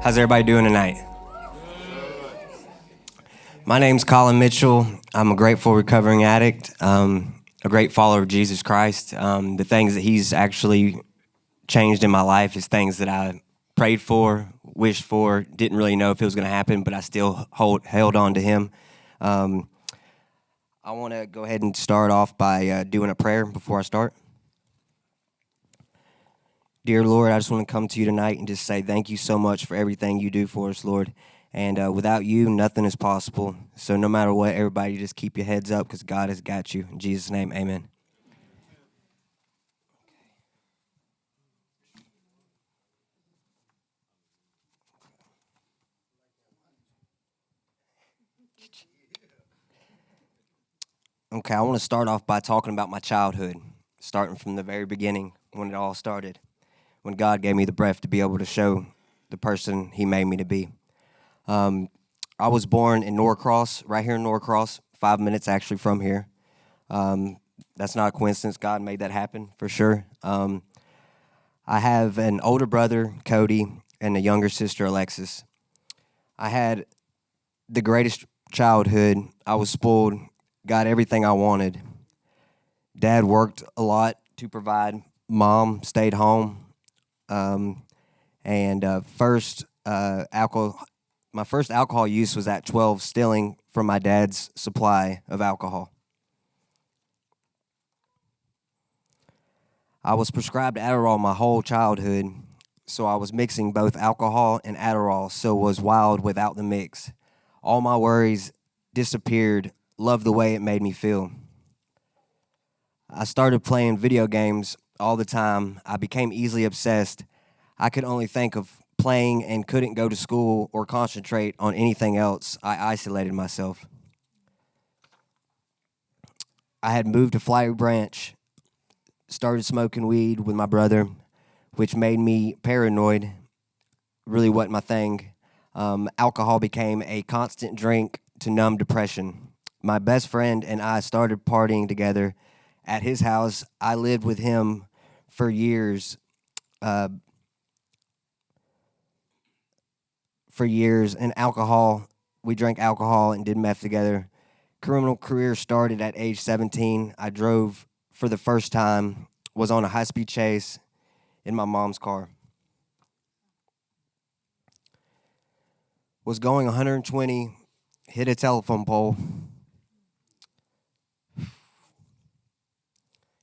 How's everybody doing tonight? My name's Colin Mitchell. I'm a grateful recovering addict, a great follower of Jesus Christ. The things that he's actually changed in my life is things that I prayed for, wished for, didn't really know if it was going to happen, but I still held on to him. I want to go ahead and start off by doing a prayer before I start. Dear Lord, I just want to come to you tonight and just say thank you so much for everything you do for us, Lord. And without you, nothing is possible. So no matter what, everybody just keep your heads up because God has got you. In Jesus' name, amen. Okay, I want to start off by talking about my childhood, starting from the very beginning when it all started, when God gave me the breath to be able to show the person he made me to be. I was born in Norcross, right here in Norcross, 5 minutes actually from here. That's not a coincidence. God made that happen for sure. I have an older brother, Cody, and a younger sister, Alexis. I had the greatest childhood. I was spoiled, got everything I wanted. Dad worked a lot to provide. Mom stayed home. My first alcohol use was at 12, stealing from my dad's supply of alcohol. I was prescribed Adderall my whole childhood, so I was mixing both alcohol and Adderall, so was wild without the mix. All my worries disappeared, loved the way it made me feel. I started playing video games all the time. I became easily obsessed. I could only think of playing and couldn't go to school or concentrate on anything else. I isolated myself. I had moved to Flowery Branch, started smoking weed with my brother, which made me paranoid. Really wasn't my thing. Alcohol became a constant drink to numb depression. My best friend and I started partying together at his house. I lived with him for years. And we drank alcohol and did meth together. Criminal career started at age 17. I drove for the first time, was on a high-speed chase in my mom's car. Was going 120, hit a telephone pole.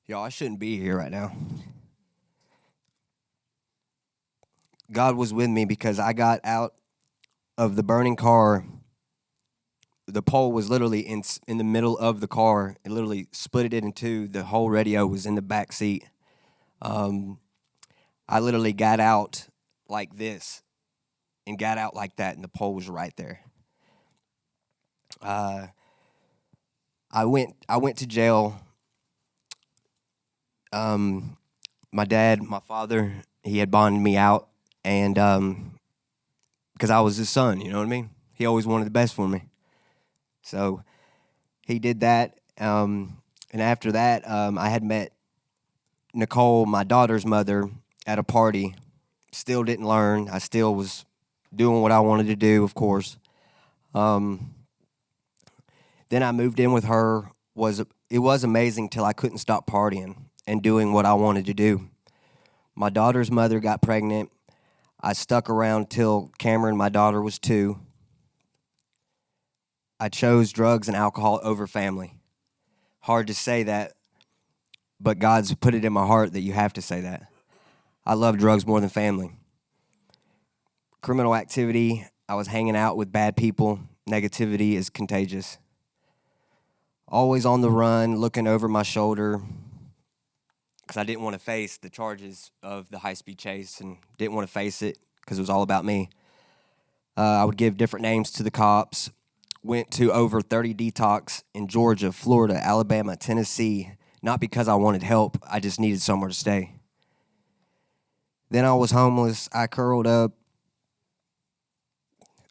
Y'all, I shouldn't be here right now. God was with me because I got out of the burning car. The pole was literally in the middle of the car. It literally split it in two. The whole radio was in the back seat. I literally got out like this and got out like that, and the pole was right there. I went to jail. My dad, my father, he had bonded me out, and because I was his son, you know what I mean? He always wanted the best for me. So he did that, and after that, I had met Nicole, my daughter's mother, at a party. Still didn't learn. I still was doing what I wanted to do, of course. Then I moved in with her. It was amazing till I couldn't stop partying and doing what I wanted to do. My daughter's mother got pregnant. I stuck around till Cameron, my daughter, was 2. I chose drugs and alcohol over family. Hard to say that, but God's put it in my heart that you have to say that. I love drugs more than family. Criminal activity, I was hanging out with bad people. Negativity is contagious. Always on the run, looking over my shoulder, because I didn't want to face the charges of the high-speed chase and didn't want to face it because it was all about me. I would give different names to the cops. Went to over 30 detox in Georgia, Florida, Alabama, Tennessee, not because I wanted help. I just needed somewhere to stay. Then I was homeless. I curled up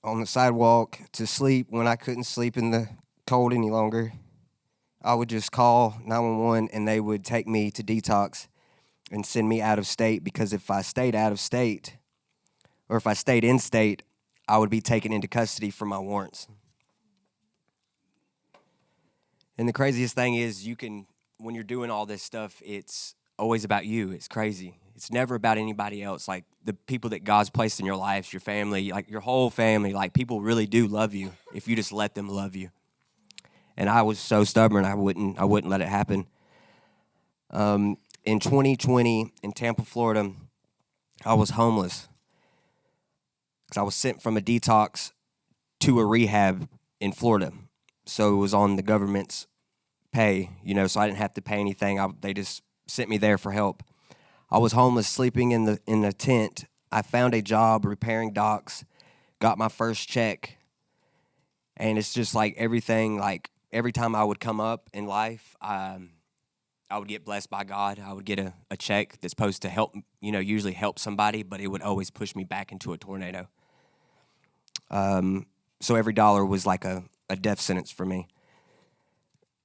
on the sidewalk to sleep when I couldn't sleep in the cold any longer. I would just call 911 and they would take me to detox and send me out of state, because if I stayed out of state or if I stayed in state, I would be taken into custody for my warrants. And the craziest thing is when you're doing all this stuff, it's always about you. It's crazy. It's never about anybody else. Like the people that God's placed in your lives, your family, like your whole family, like people really do love you if you just let them love you. And I was so stubborn, I wouldn't let it happen. In 2020 in Tampa, Florida, I was homeless because I was sent from a detox to a rehab in Florida. So it was on the government's pay, so I didn't have to pay anything. They just sent me there for help. I was homeless, sleeping in the tent. I found a job repairing docks, got my first check, and it's just like everything, like every time I would come up in life, I would get blessed by God. I would get a check that's supposed to help, usually help somebody, but it would always push me back into a tornado. So every dollar was like a death sentence for me.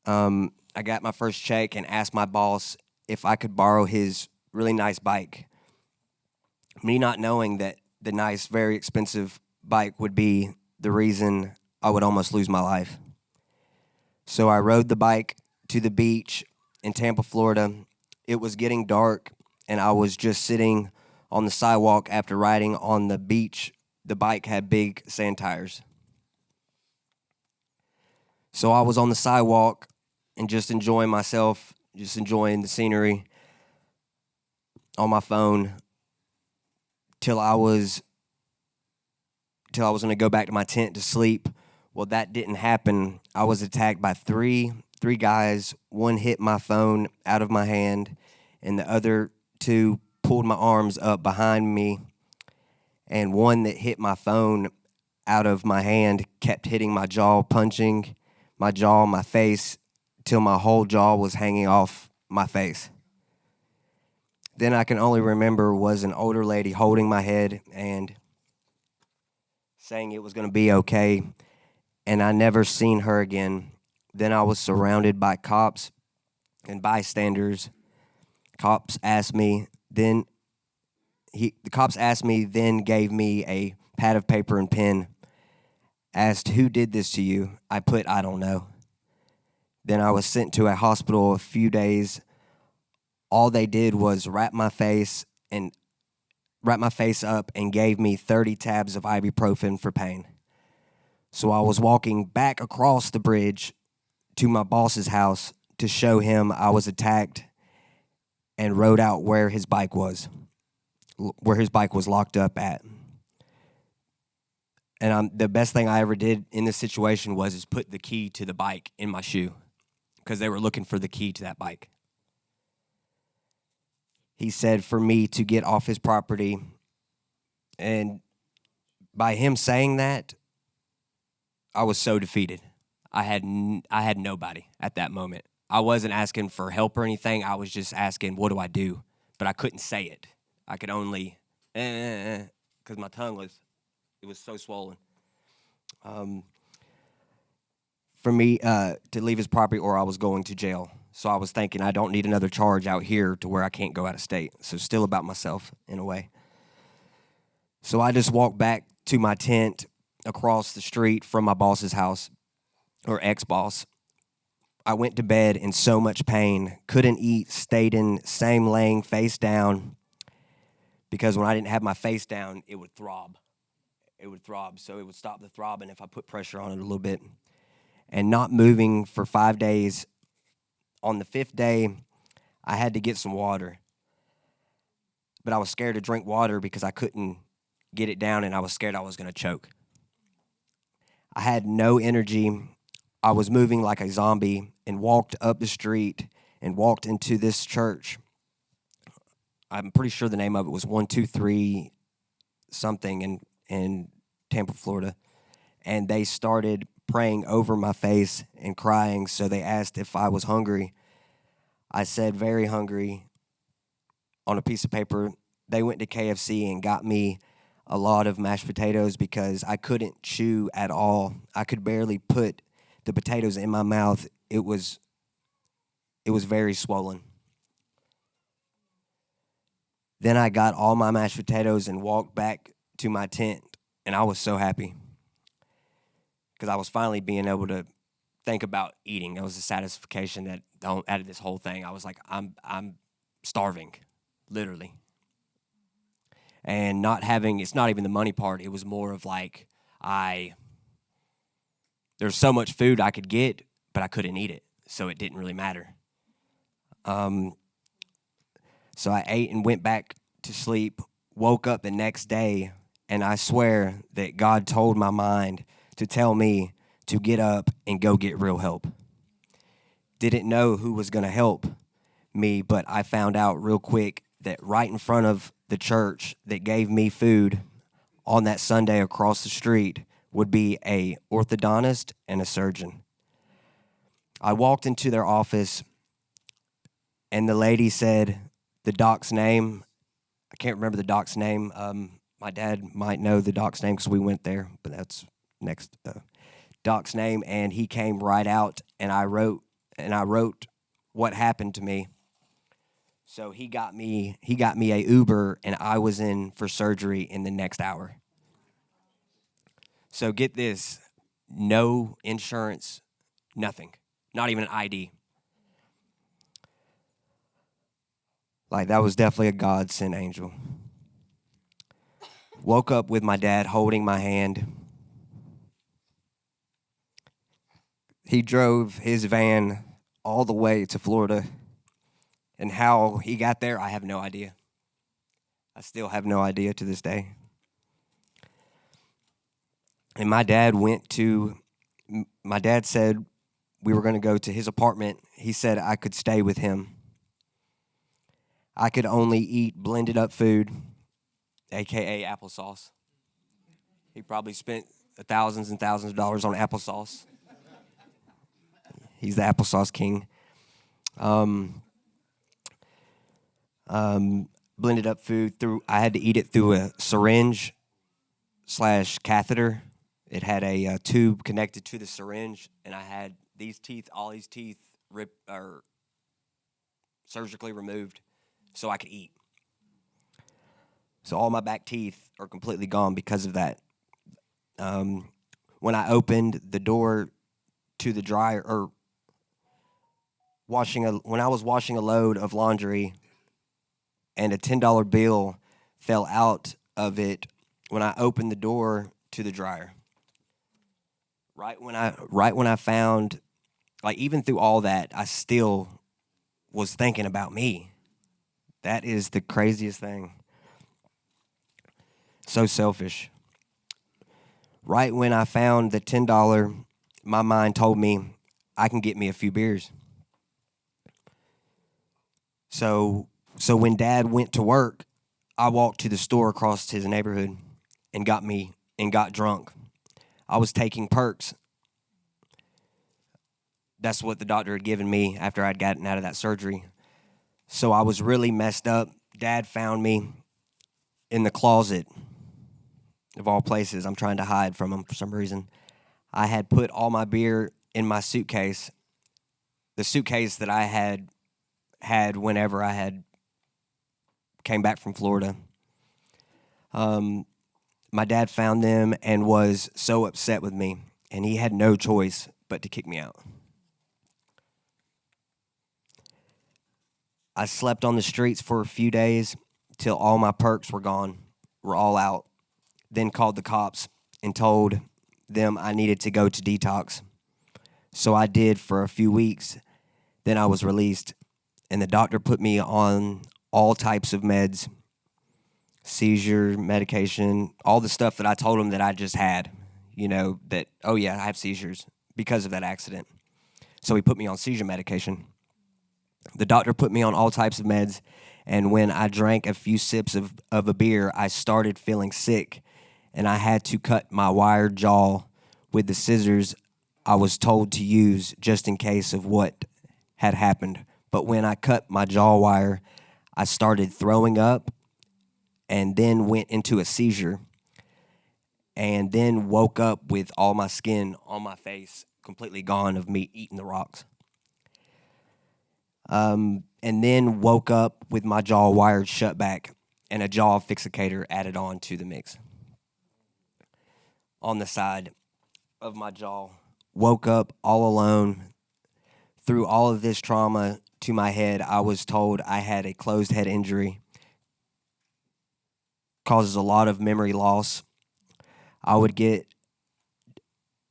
I got my first check and asked my boss if I could borrow his really nice bike. Me not knowing that the nice, very expensive bike would be the reason I would almost lose my life. So I rode the bike to the beach in Tampa, Florida. It was getting dark, and I was just sitting on the sidewalk after riding on the beach. The bike had big sand tires. So I was on the sidewalk and just enjoying myself, just enjoying the scenery on my phone till I was going to go back to my tent to sleep. Well, that didn't happen. I was attacked by three guys. One hit my phone out of my hand, and the other two pulled my arms up behind me. And one that hit my phone out of my hand kept hitting my jaw, punching my jaw, my face, till my whole jaw was hanging off my face. Then I can only remember was an older lady holding my head and saying it was going to be okay, and I never seen her again. Then I was surrounded by cops and bystanders. The cops asked me, then gave me a pad of paper and pen, asked, "Who did this to you?" I put, "I don't know." Then I was sent to a hospital a few days. All they did was wrap my face up and gave me 30 tabs of ibuprofen for pain. So I was walking back across the bridge to my boss's house to show him I was attacked and wrote out where his bike was locked up at. And the best thing I ever did in this situation was put the key to the bike in my shoe because they were looking for the key to that bike. He said for me to get off his property, and by him saying that, I was so defeated. I had nobody at that moment. I wasn't asking for help or anything. I was just asking, what do I do? But I couldn't say it. I could only, because my tongue was so swollen. For me to leave his property, or I was going to jail. So I was thinking I don't need another charge out here to where I can't go out of state. So still about myself in a way. So I just walked back to my tent across the street from my boss's house, or ex-boss. I went to bed in so much pain, couldn't eat, stayed in same laying face down, because when I didn't have my face down, it would throb. So it would stop the throbbing if I put pressure on it a little bit. And not moving for 5 days. On the 5th day, I had to get some water. But I was scared to drink water because I couldn't get it down, and I was scared I was going to choke. I had no energy. I was moving like a zombie and walked up the street and walked into this church. I'm pretty sure the name of it was 123 something in Tampa, Florida. And they started praying over my face and crying, so they asked if I was hungry. I said, very hungry, on a piece of paper. They went to KFC and got me a lot of mashed potatoes because I couldn't chew at all. I could barely put the potatoes in my mouth. It was very swollen. Then I got all my mashed potatoes and walked back to my tent, and I was so happy because I was finally being able to think about eating. It was a satisfaction that out of this whole thing. I was like, I'm starving, literally. And not having, it's not even the money part. It was more of like, there's so much food I could get, but I couldn't eat it. So it didn't really matter. So I ate and went back to sleep, woke up the next day, and I swear that God told my mind to tell me to get up and go get real help. Didn't know who was going to help me, but I found out real quick that right in front of the church that gave me food on that Sunday across the street would be a orthodontist and a surgeon. I walked into their office, and the lady said the doc's name. I can't remember the doc's name. My dad might know the doc's name because we went there, but that's next. Doc's name, and he came right out, and I wrote what happened to me. So he got me a Uber, and I was in for surgery in the next hour. So get this, no insurance, nothing, not even an ID. Like, that was definitely a God sent angel. Woke up with my dad holding my hand. He drove his van all the way to Florida. And how he got there, I have no idea. I still have no idea to this day. And my dad said we were going to go to his apartment. He said I could stay with him. I could only eat blended up food, a.k.a. applesauce. He probably spent thousands and thousands of dollars on applesauce. He's the applesauce king. Blended up food I had to eat it through a syringe / catheter. It had a tube connected to the syringe, and I had all these teeth surgically removed so I could eat. So all my back teeth are completely gone because of that. When I opened the door to the dryer, or when I was washing a load of laundry, and a $10 bill fell out of it when I opened the door to the dryer. Right when I found, like, even through all that, I still was thinking about me. That is the craziest thing. So selfish. Right when I found the $10, my mind told me I can get me a few beers. So when Dad went to work, I walked to the store across his neighborhood and got drunk. I was taking perks. That's what the doctor had given me after I'd gotten out of that surgery. So I was really messed up. Dad found me in the closet, of all places. I'm trying to hide from him for some reason. I had put all my beer in my suitcase, the suitcase that I had whenever I had came back from Florida. My dad found them and was so upset with me, and he had no choice but to kick me out. I slept on the streets for a few days till all my perks were all out. Then called the cops and told them I needed to go to detox. So I did for a few weeks. Then I was released, and the doctor put me on all types of meds, seizure medication, all the stuff that I told him that I just had, that, oh yeah, I have seizures because of that accident. So he put me on seizure medication. The doctor put me on all types of meds, and when I drank a few sips of a beer, I started feeling sick, and I had to cut my wired jaw with the scissors I was told to use just in case of what had happened. But when I cut my jaw wire, I started throwing up and then went into a seizure, and then woke up with all my skin on my face completely gone of me eating the rocks. And then woke up with my jaw wired shut back and a jaw fixator added on to the mix. on the side of my jaw. Woke up all alone. Through all of this trauma to my head, I was told I had a closed head injury. Causes a lot of memory loss. I would get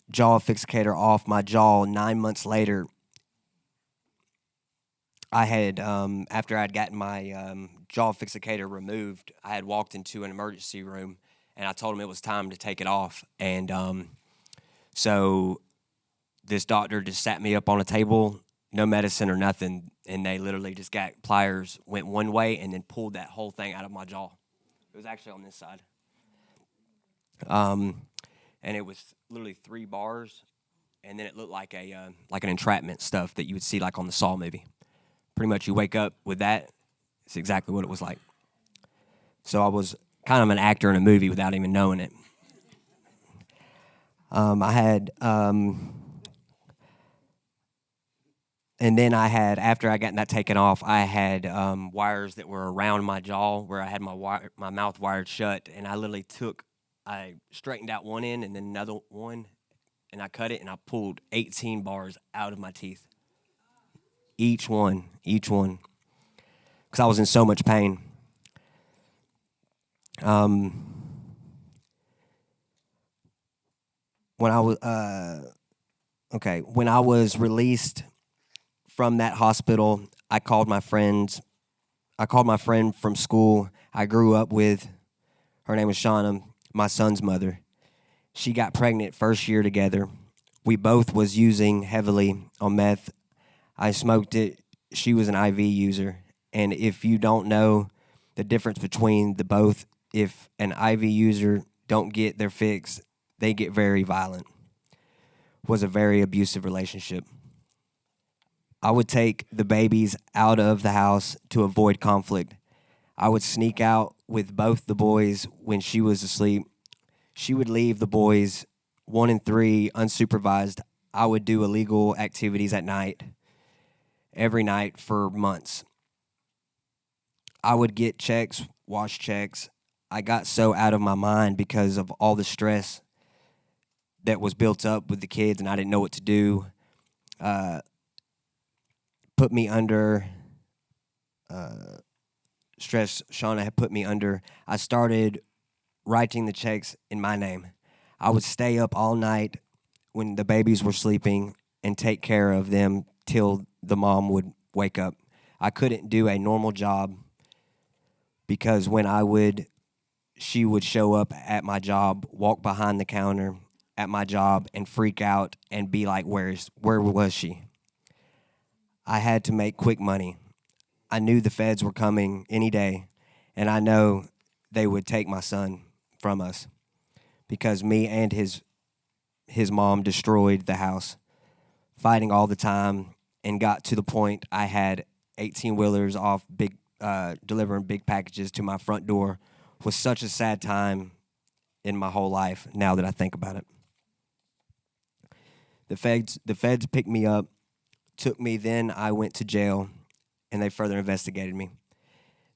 jaw fixator off my jaw 9 months later. I had, after I'd gotten my jaw fixator removed, I had walked into an emergency room and I told him it was time to take it off. And so this doctor just sat me up on a table, no medicine or nothing, and they literally just got pliers, went one way, and then pulled that whole thing out of my jaw. It was actually on this side. And it was literally 3 bars, and then it looked like like an entrapment stuff that you would see like on the Saw movie. Pretty much you wake up with that. It's exactly what it was like. So I was kind of an actor in a movie without even knowing it. I had, and then I had, after I got that taken off, I had wires that were around my jaw where I had my mouth wired shut, and I straightened out one end and then another one, and I cut it, and I pulled 18 bars out of my teeth. Each one, because I was in so much pain. When I was when I was released from that hospital, I called my friend from school I grew up with. Her name was Shauna, my son's mother. She got pregnant first year together. We both was using heavily on meth. I smoked it. She was an IV user. And if you don't know the difference between the both, if an IV user don't get their fix, they get very violent. Was a very abusive relationship. I would take the babies out of the house to avoid conflict. I would sneak out with both the boys when she was asleep. She would leave the boys 1 and 3 unsupervised. I would do illegal activities at night, every night for months. I would get checks, wash checks. I got so out of my mind because of all the stress that was built up with the kids, and I didn't know what to do. Put me under stress. Shauna had put me under. I started writing the checks in my name. I would stay up all night when the babies were sleeping and take care of them till the mom would wake up. I couldn't do a normal job because she would show up at my job, walk behind the counter at my job and freak out and be like, where was she? I had to make quick money. I knew the feds were coming any day, and I know they would take my son from us because me and his mom destroyed the house, fighting all the time, and got to the point I had 18-wheelers off delivering big packages to my front door. Was such a sad time in my whole life now that I think about it. The feds picked me up, took me, then I went to jail, and they further investigated me.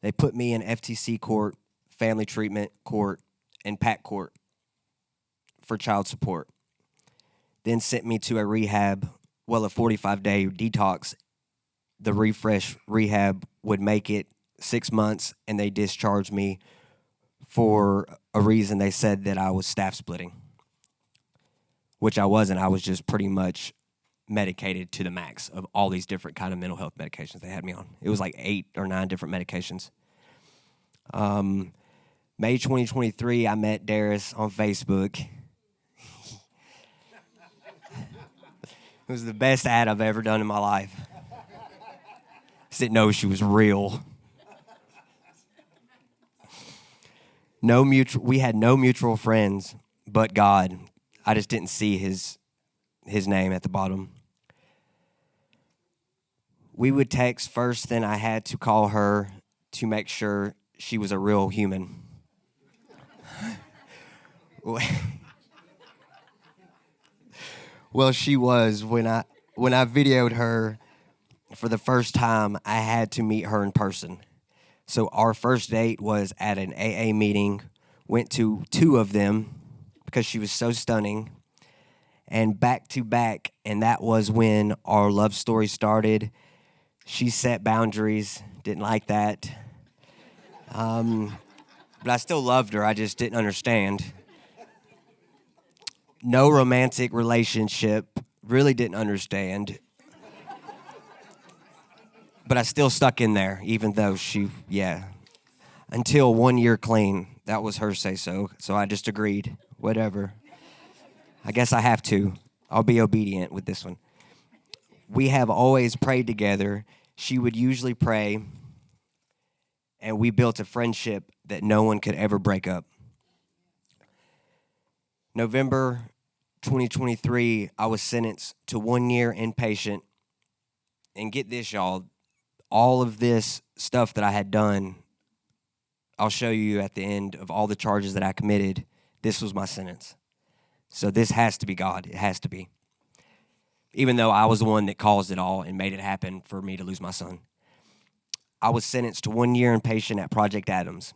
They put me in FTC court, family treatment court, and PAC court for child support. Then sent me to a rehab, a 45-day detox. The refresh rehab would make it 6 months, and they discharged me for a reason. They said that I was staff splitting, which I wasn't. I was just pretty much medicated to the max of all these different kind of mental health medications they had me on. It was like 8 or 9 different medications. May 2023, I met Darius on Facebook. It was the best ad I've ever done in my life. Just didn't know she was real. We had no mutual friends but God. I just didn't see his name at the bottom. We would text first, then I had to call her to make sure she was a real human. Well, she was. When I videoed her for the first time, I had to meet her in person. So our first date was at an AA meeting. Went to 2 of them because she was so stunning. And back to back, and that was when our love story started. She set boundaries, didn't like that. But I still loved her, I just didn't understand. No romantic relationship, really didn't understand. But I still stuck in there, even though until 1 year clean. That was her say so. So I just agreed. Whatever. I guess I have to. I'll be obedient with this one. We have always prayed together. She would usually pray, and we built a friendship that no one could ever break up. November 2023, I was sentenced to 1 year inpatient. And get this, y'all, all of this stuff that I had done, I'll show you at the end of all the charges that I committed. This was my sentence. So this has to be God. It has to be. Even though I was the one that caused it all and made it happen for me to lose my son. I was sentenced to 1 year inpatient at Project Adams.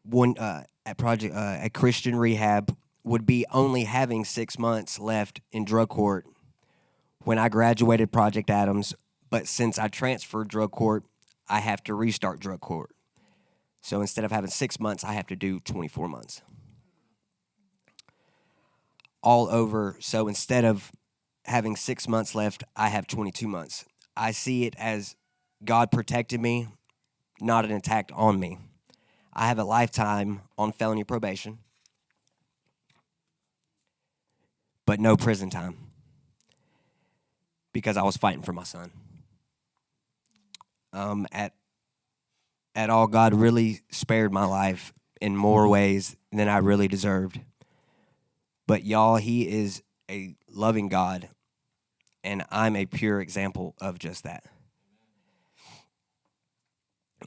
At Christian rehab, would be only having 6 months left in drug court when I graduated Project Adams. But since I transferred drug court, I have to restart drug court. So instead of having 6 months, I have to do 24 months. All over. So instead of having 6 months left, I have 22 months. I see it as God protected me, not an attack on me. I have a lifetime on felony probation, but no prison time because I was fighting for my son. At all, God really spared my life in more ways than I really deserved. But y'all, he is a loving God, and I'm a pure example of just that.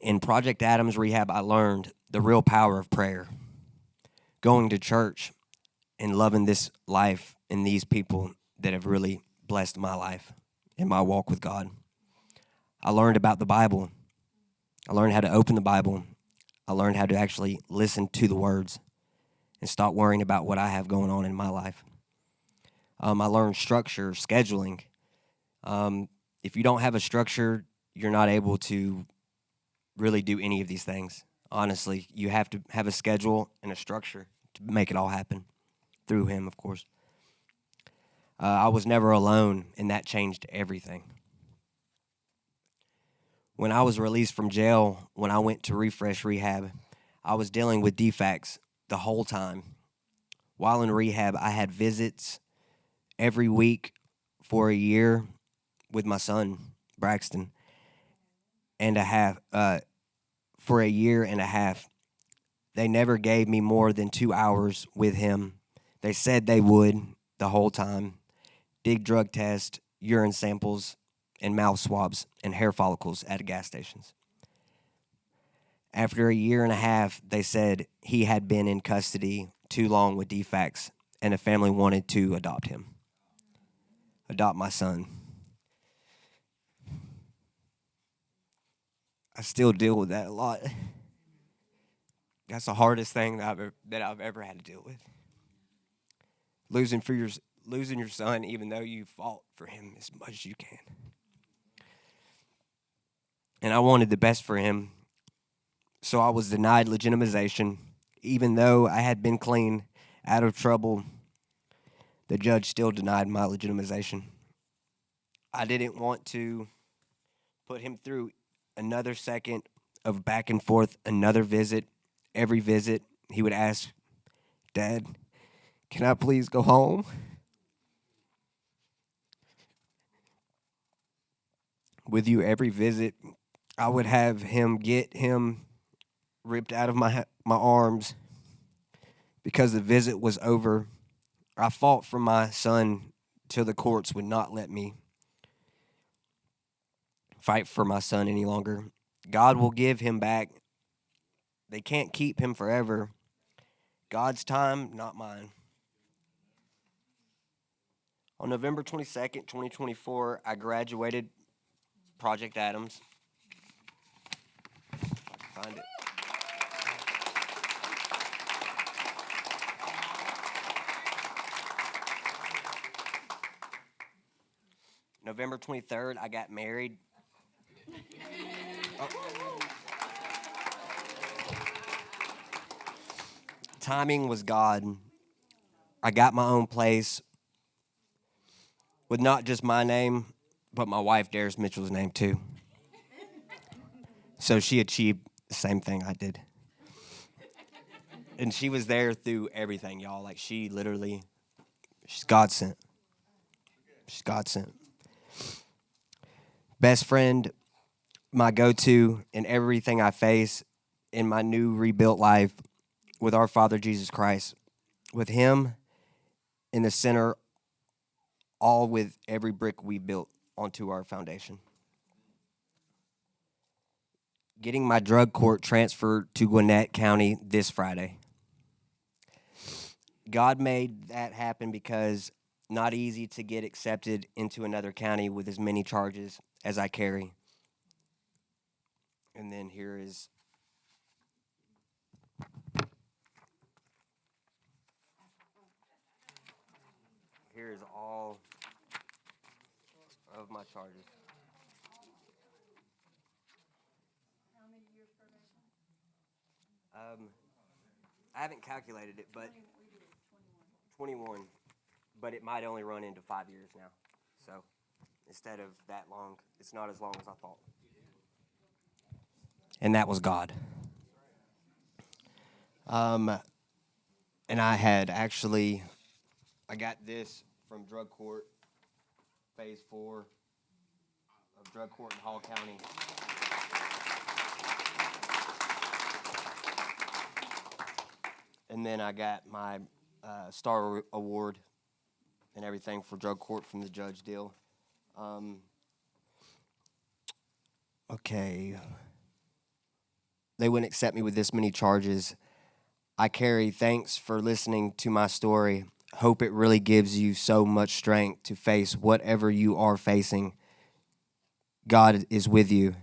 In Project Adams Rehab, I learned the real power of prayer, going to church and loving this life and these people that have really blessed my life in my walk with God. I learned about the Bible. I learned how to open the Bible. I learned how to actually listen to the words and stop worrying about what I have going on in my life. I learned structure, scheduling. If you don't have a structure, you're not able to really do any of these things. Honestly, you have to have a schedule and a structure to make it all happen through him, of course. I was never alone, and that changed everything. When I was released from jail, when I went to Refresh Rehab, I was dealing with defects the whole time. While in rehab, I had visits every week for a year with my son, Braxton, and a half. For a year and a half, they never gave me more than 2 hours with him. They said they would the whole time. Did drug tests, urine samples, and mouth swabs and hair follicles at gas stations. After a year and a half, they said he had been in custody too long with defects, and a family wanted to adopt him. Adopt my son. I still deal with that a lot. That's the hardest thing that I've ever had to deal with. Losing your son, even though you fought for him as much as you can. And I wanted the best for him, so I was denied legitimization. Even though I had been clean, out of trouble, the judge still denied my legitimization. I didn't want to put him through another second of back and forth, another visit. Every visit, he would ask, "Dad, can I please go home?" With you every visit, I would have him get him ripped out of my arms because the visit was over. I fought for my son till the courts would not let me fight for my son any longer. God will give him back. They can't keep him forever. God's time, not mine. On November 22nd, 2024, I graduated Project Adams. If I can find it. November 23rd, I got married. Timing was God. I got my own place with not just my name, but my wife, Darius Mitchell's name too. So she achieved the same thing I did. And she was there through everything, y'all. Like, she's God sent. She's God sent. Best friend, my go-to in everything I face in my new rebuilt life with our Father Jesus Christ. With him in the center, all with every brick we built onto our foundation. Getting my drug court transferred to Gwinnett County this Friday. God made that happen because not easy to get accepted into another county with as many charges as I carry. And then here's all of my charges. I haven't calculated it, but 21. But it might only run into 5 years now. So instead of that long, it's not as long as I thought. And that was God. And I got this from drug court, phase 4 of drug court in Hall County. And then I got my Star Award and everything for drug court from the judge deal. Okay. They wouldn't accept me with this many charges. I carry thanks for listening to my story. Hope it really gives you so much strength to face whatever you are facing. God is with you.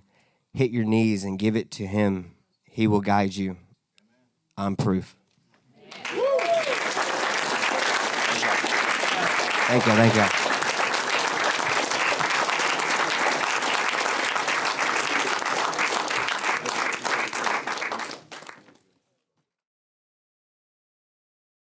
Hit your knees and give it to him. He will guide you. I'm proof. Thank you.